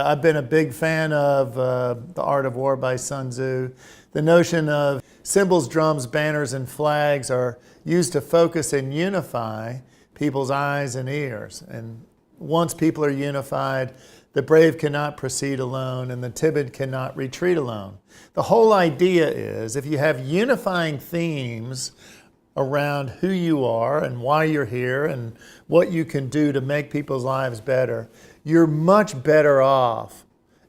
I've been a big fan of The Art of War by Sun Tzu. The notion of cymbals, drums, banners, and flags are used to focus and unify people's eyes and ears. And once people are unified, the brave cannot proceed alone and the timid cannot retreat alone. The whole idea is if you have unifying themes around who you are and why you're here and what you can do to make people's lives better, you're much better off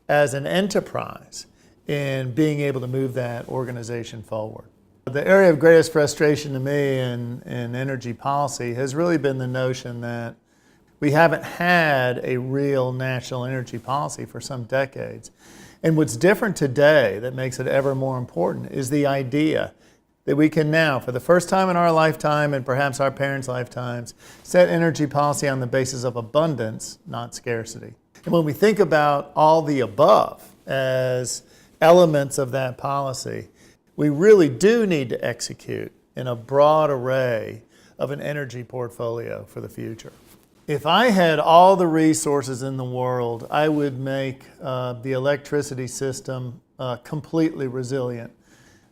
as an enterprise in being able to move that organization forward. The area of greatest frustration to me in energy policy has really been the notion that we haven't had a real national energy policy for some decades. And what's different today that makes it ever more important is the idea that we can now, for the first time in our lifetime and perhaps our parents' lifetimes, set energy policy on the basis of abundance, not scarcity. And when we think about all the above as elements of that policy, we really do need to execute in a broad array of an energy portfolio for the future. If I had all the resources in the world, I would make the electricity system completely resilient.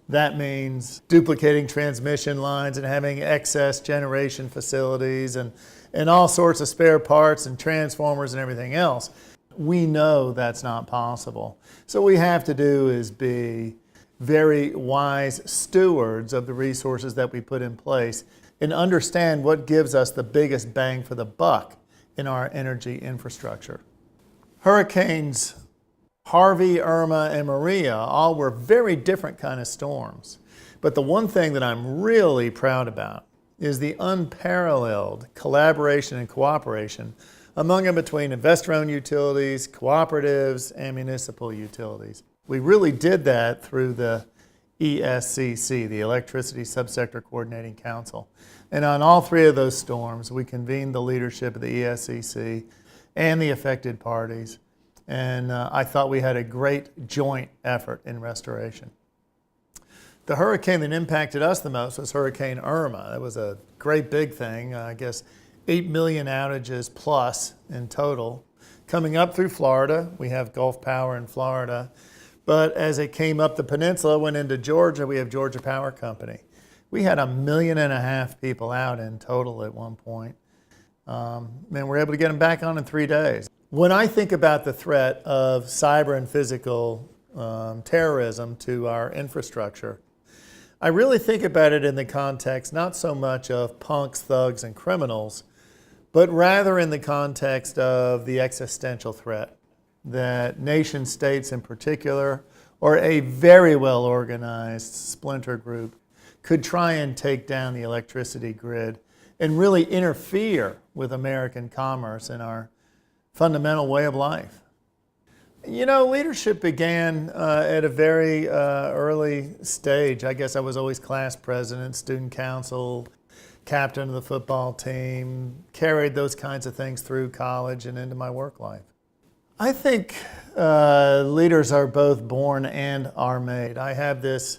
That means duplicating transmission lines and having excess generation facilities and all sorts of spare parts and transformers and everything else. We know that's not possible. So what we have to do is be very wise stewards of the resources that we put in place and understand what gives us the biggest bang for the buck in our energy infrastructure. Hurricanes Harvey, Irma, and Maria all were very different kind of storms. But the one thing that I'm really proud about is the unparalleled collaboration and cooperation among and between investor-owned utilities, cooperatives, and municipal utilities. We really did that through the ESCC, the Electricity Subsector Coordinating Council. And on all three of those storms, we convened the leadership of the ESCC and the affected parties. And I thought we had a great joint effort in restoration. The hurricane that impacted us the most was Hurricane Irma. That was a great big thing. I guess 8 million outages plus in total. Coming up through Florida, we have Gulf Power in Florida. But as it came up the peninsula, went into Georgia, we have Georgia Power Company. We had 1.5 million people out in total at one point. And we were able to get them back on in 3 days. When I think about the threat of cyber and physical terrorism to our infrastructure, I really think about it in the context not so much of punks, thugs, and criminals, but rather in the context of the existential threat that nation states in particular, or a very well organized splinter group, could try and take down the electricity grid and really interfere with American commerce and our fundamental way of life. You know, leadership began at a very early stage. I guess I was always class president, student council, captain of the football team, carried those kinds of things through college and into my work life. I think leaders are both born and are made. I have this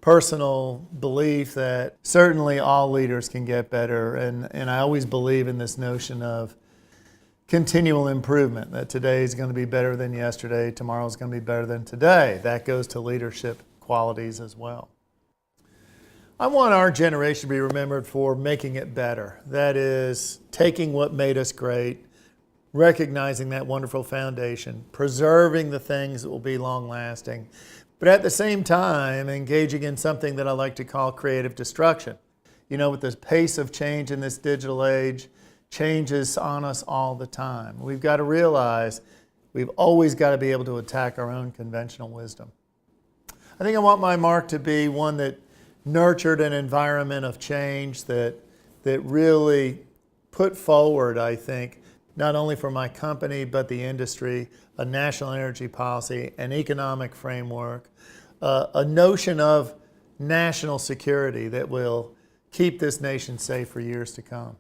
personal belief that certainly all leaders can get better, and I always believe in this notion of continual improvement, that today is going to be better than yesterday, tomorrow is going to be better than today. That goes to leadership qualities as well. I want our generation to be remembered for making it better. That is, taking what made us great, recognizing that wonderful foundation, preserving the things that will be long-lasting, but at the same time, engaging in something that I like to call creative destruction. You know, with the pace of change in this digital age, change is on us all the time. We've got to realize we've always got to be able to attack our own conventional wisdom. I think I want my mark to be one that nurtured an environment of change that really put forward, I think, not only for my company but the industry, a national energy policy, an economic framework, a notion of national security that will keep this nation safe for years to come.